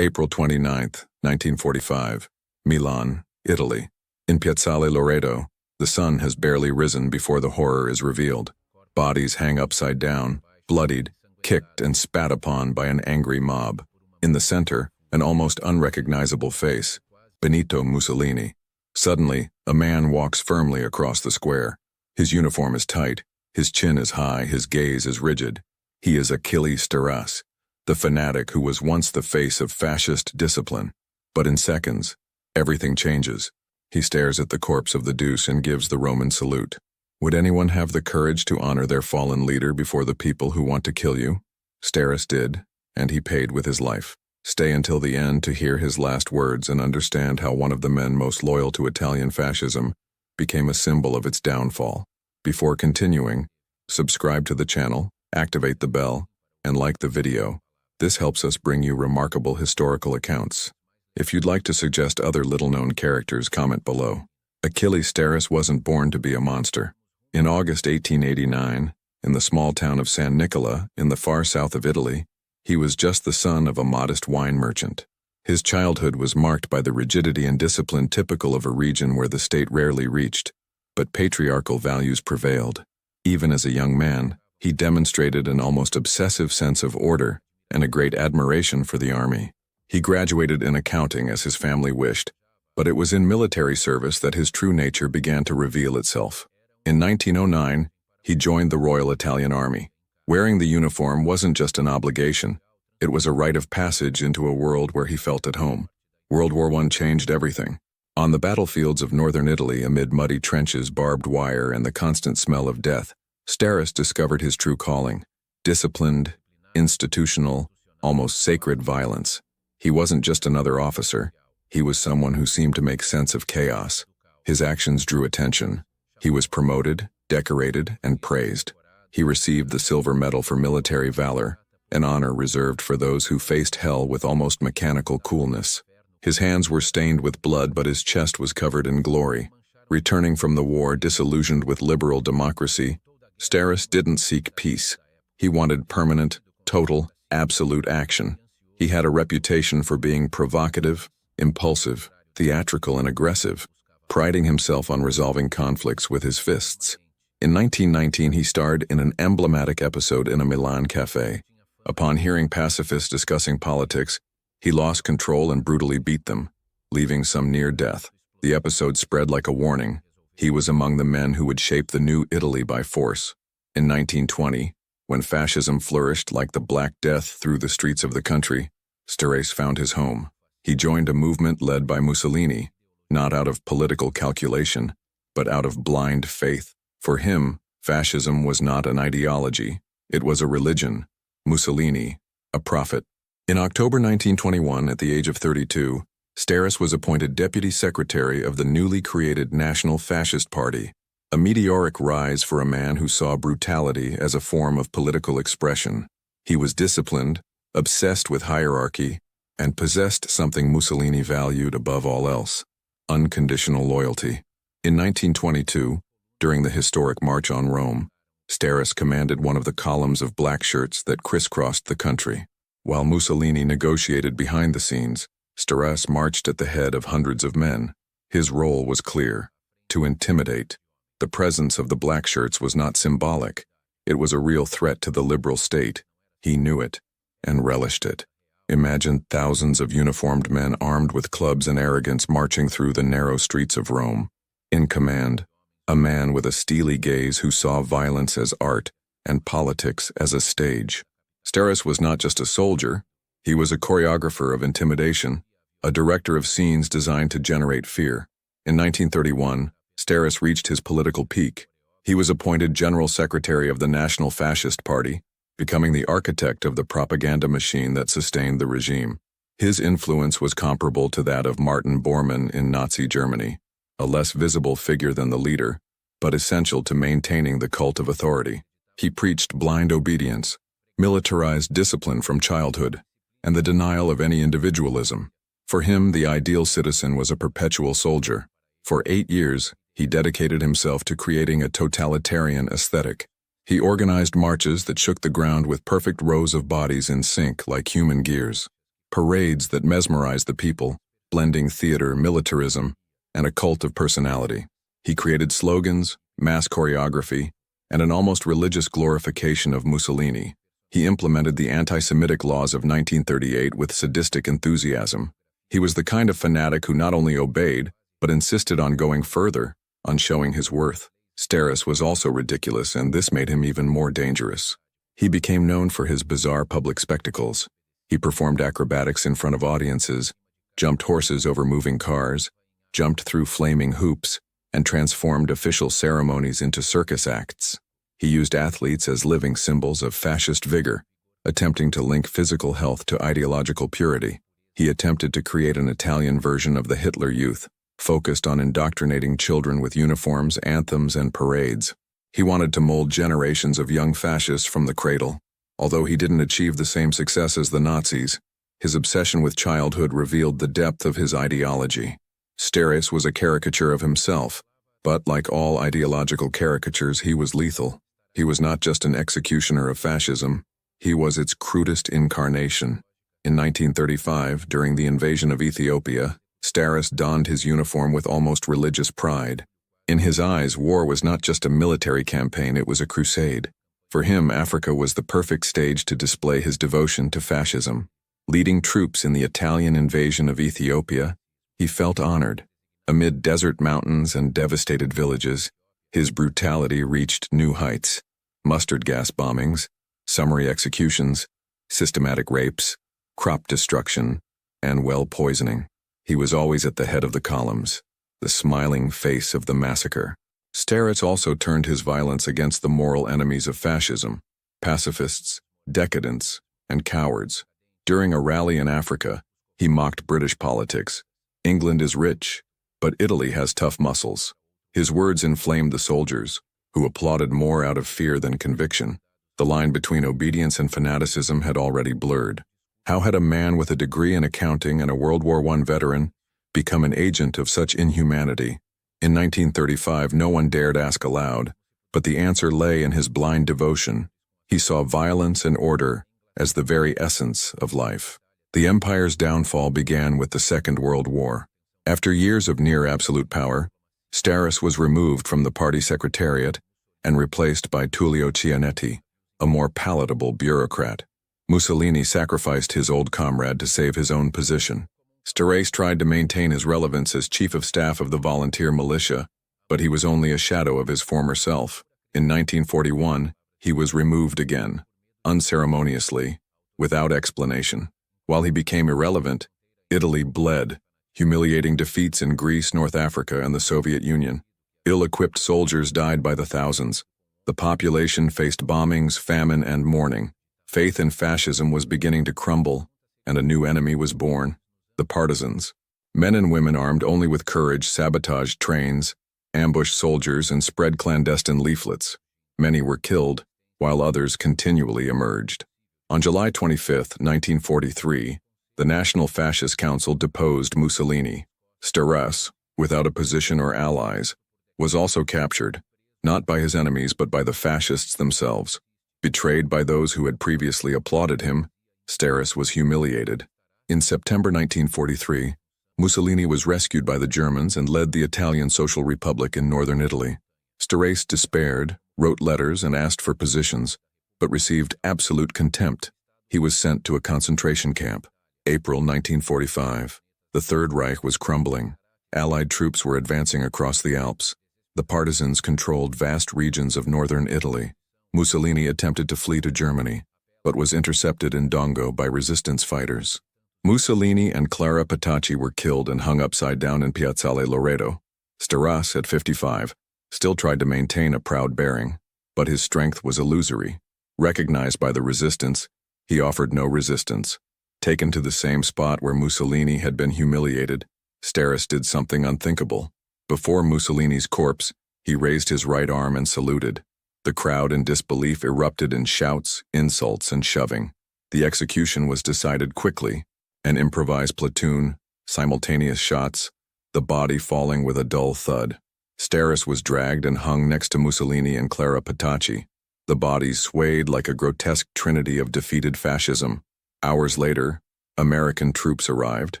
April 29th, 1945, Milan, Italy. In Piazzale Loreto, the sun has barely risen before the horror is revealed. Bodies hang upside down, bloodied, kicked and spat upon by an angry mob. In the center, an almost unrecognizable face, Benito Mussolini. Suddenly, a man walks firmly across the square. His uniform is tight, his chin is high, his gaze is rigid. He is Achille Starace, the fanatic who was once the face of fascist discipline. But in seconds, everything changes. He stares at the corpse of the Duce and gives the Roman salute. Would anyone have the courage to honor their fallen leader before the people who want to kill you? Starace did, and he paid with his life. Stay until the end to hear his last words and understand how one of the men most loyal to Italian fascism became a symbol of its downfall. Before continuing, subscribe to the channel, activate the bell, and like the video. This helps us bring you remarkable historical accounts. If you'd like to suggest other little-known characters, comment below. Achille Starace wasn't born to be a monster. In August 1889, in the small town of San Nicola in the far south of Italy, he was just the son of a modest wine merchant. His childhood was marked by the rigidity and discipline typical of a region where the state rarely reached, but patriarchal values prevailed. Even as a young man, he demonstrated an almost obsessive sense of order and a great admiration for the army. He graduated in accounting as his family wished, but it was in military service that his true nature began to reveal itself. In 1909, he joined the Royal Italian Army. Wearing the uniform wasn't just an obligation, it was a rite of passage into a world where he felt at home. World War I changed everything. On the battlefields of northern Italy, amid muddy trenches, barbed wire, and the constant smell of death, Starace discovered his true calling: disciplined, institutional, almost sacred violence. He wasn't just another officer, he was someone who seemed to make sense of chaos. His actions drew attention. He was promoted, decorated, and praised. He received the Silver Medal for military valor, an honor reserved for those who faced hell with almost mechanical coolness. His hands were stained with blood, but his chest was covered in glory. Returning from the war disillusioned with liberal democracy, Starace didn't seek peace. He wanted permanent, total, absolute action. He had a reputation for being provocative, impulsive, theatrical, and aggressive, priding himself on resolving conflicts with his fists. In 1919, he starred in an emblematic episode in a Milan cafe. Upon hearing pacifists discussing politics, he lost control and brutally beat them, leaving some near death. The episode spread like a warning. He was among the men who would shape the new Italy by force. In 1920, when fascism flourished like the Black Death through the streets of the country, Starace found his home. He joined a movement led by Mussolini, not out of political calculation, but out of blind faith. For him, fascism was not an ideology, it was a religion. Mussolini, a prophet. In October 1921, at the age of 32, Starace was appointed Deputy Secretary of the newly created National Fascist Party, a meteoric rise for a man who saw brutality as a form of political expression. He was disciplined, obsessed with hierarchy, and possessed something Mussolini valued above all else: unconditional loyalty. In 1922, during the historic March on Rome, Starace commanded one of the columns of black shirts that crisscrossed the country. While Mussolini negotiated behind the scenes, Starace marched at the head of hundreds of men. His role was clear: to intimidate. The presence of the black shirts was not symbolic. It was a real threat to the liberal state. He knew it, and relished it. Imagine thousands of uniformed men armed with clubs and arrogance marching through the narrow streets of Rome. In command, a man with a steely gaze who saw violence as art and politics as a stage. Starace was not just a soldier, he was a choreographer of intimidation, a director of scenes designed to generate fear. In 1931, Starace reached his political peak. He was appointed General Secretary of the National Fascist Party, becoming the architect of the propaganda machine that sustained the regime. His influence was comparable to that of Martin Bormann in Nazi Germany, a less visible figure than the leader, but essential to maintaining the cult of authority. He preached blind obedience, militarized discipline from childhood, and the denial of any individualism. For him, the ideal citizen was a perpetual soldier. For 8 years, he dedicated himself to creating a totalitarian aesthetic. He organized marches that shook the ground with perfect rows of bodies in sync like human gears. parades that mesmerized the people, blending theater, militarism, and a cult of personality. He created slogans, mass choreography, and an almost religious glorification of Mussolini. He implemented the anti-Semitic laws of 1938 with sadistic enthusiasm. He was the kind of fanatic who not only obeyed, but insisted on going further, on showing his worth. Starace was also ridiculous, and this made him even more dangerous. He became known for his bizarre public spectacles. He performed acrobatics in front of audiences, jumped horses over moving cars, jumped through flaming hoops, and transformed official ceremonies into circus acts. He used athletes as living symbols of fascist vigor, attempting to link physical health to ideological purity. He attempted to create an Italian version of the Hitler Youth, focused on indoctrinating children with uniforms, anthems, and parades. He wanted to mold generations of young fascists from the cradle. Although he didn't achieve the same success as the Nazis, his obsession with childhood revealed the depth of his ideology. Starace was a caricature of himself, but like all ideological caricatures, he was lethal. He was not just an executioner of fascism, he was its crudest incarnation. In 1935, during the invasion of Ethiopia, Starace donned his uniform with almost religious pride. In his eyes, war was not just a military campaign, it was a crusade. For him, Africa was the perfect stage to display his devotion to fascism. Leading troops in the Italian invasion of Ethiopia, he felt honored. Amid desert mountains and devastated villages, his brutality reached new heights. Mustard gas bombings, summary executions, systematic rapes, crop destruction, and well poisoning. He was always at the head of the columns, the smiling face of the massacre. Starace also turned his violence against the moral enemies of fascism, pacifists, decadents, and cowards. During a rally in Africa, he mocked British politics. England is rich, but Italy has tough muscles. His words inflamed the soldiers, who applauded more out of fear than conviction. The line between obedience and fanaticism had already blurred. How had a man with a degree in accounting and a World War I veteran become an agent of such inhumanity? In 1935, no one dared ask aloud, but the answer lay in his blind devotion. He saw violence and order as the very essence of life. The empire's downfall began with the Second World War. After years of near absolute power, Starace was removed from the party secretariat and replaced by Tullio Cianetti, a more palatable bureaucrat. Mussolini sacrificed his old comrade to save his own position. Starace tried to maintain his relevance as chief of staff of the volunteer militia, but he was only a shadow of his former self. In 1941, he was removed again, unceremoniously, without explanation. While he became irrelevant, Italy bled, humiliating defeats in Greece, North Africa, and the Soviet Union. Ill-equipped soldiers died by the thousands. The population faced bombings, famine, and mourning. Faith in fascism was beginning to crumble, and a new enemy was born: the partisans. Men and women armed only with courage sabotaged trains, ambushed soldiers, and spread clandestine leaflets. Many were killed, while others continually emerged. On July 25, 1943, the National Fascist Council deposed Mussolini. Starace, without a position or allies, was also captured, not by his enemies but by the fascists themselves. Betrayed by those who had previously applauded him, Starace was humiliated. In September 1943, Mussolini was rescued by the Germans and led the Italian Social Republic in northern Italy. Starace despaired, wrote letters, and asked for positions, but received absolute contempt. He was sent to a concentration camp. April 1945. The Third Reich was crumbling. Allied troops were advancing across the Alps. The partisans controlled vast regions of northern Italy. Mussolini attempted to flee to Germany, but was intercepted in Dongo by resistance fighters. Mussolini and Clara Petacci were killed and hung upside down in Piazzale Loreto. Starace, at 55, still tried to maintain a proud bearing, but his strength was illusory. Recognized by the resistance, he offered no resistance. Taken to the same spot where Mussolini had been humiliated, Starace did something unthinkable. Before Mussolini's corpse, he raised his right arm and saluted. The crowd in disbelief erupted in shouts, insults, and shoving. The execution was decided quickly. An improvised platoon, simultaneous shots, the body falling with a dull thud. Starace was dragged and hung next to Mussolini and Clara Petacci. The bodies swayed like a grotesque trinity of defeated fascism. Hours later, American troops arrived,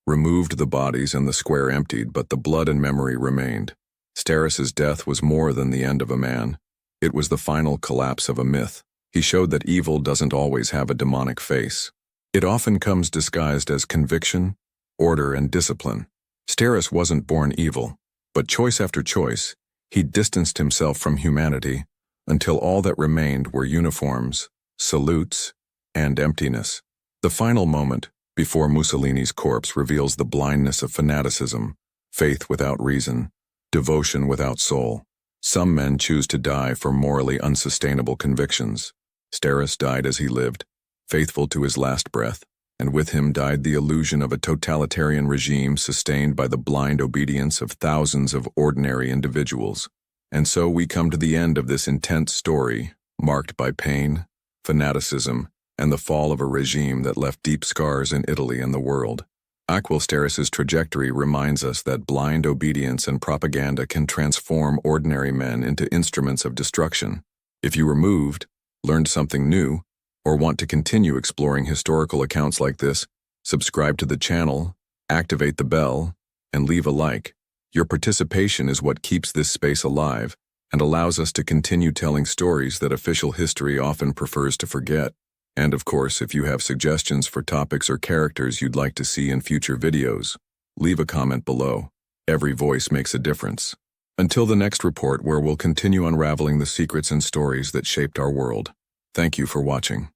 removed the bodies and the square emptied, but the blood and memory remained. Starace's death was more than the end of a man. It was the final collapse of a myth. He showed that evil doesn't always have a demonic face. It often comes disguised as conviction, order, and discipline. Starace wasn't born evil, but choice after choice, he distanced himself from humanity until all that remained were uniforms, salutes, and emptiness. The final moment, before Mussolini's corpse, reveals the blindness of fanaticism, faith without reason, devotion without soul. Some men choose to die for morally unsustainable convictions. Starace died as he lived, faithful to his last breath, and with him died the illusion of a totalitarian regime sustained by the blind obedience of thousands of ordinary individuals. And so we come to the end of this intense story, marked by pain, fanaticism, and the fall of a regime that left deep scars in Italy and the world. Achille Starace's trajectory reminds us that blind obedience and propaganda can transform ordinary men into instruments of destruction. If you were moved, learned something new, or want to continue exploring historical accounts like this, subscribe to the channel, activate the bell, and leave a like. Your participation is what keeps this space alive and allows us to continue telling stories that official history often prefers to forget. And of course, if you have suggestions for topics or characters you'd like to see in future videos, leave a comment below. Every voice makes a difference. Until the next report, where we'll continue unraveling the secrets and stories that shaped our world. Thank you for watching.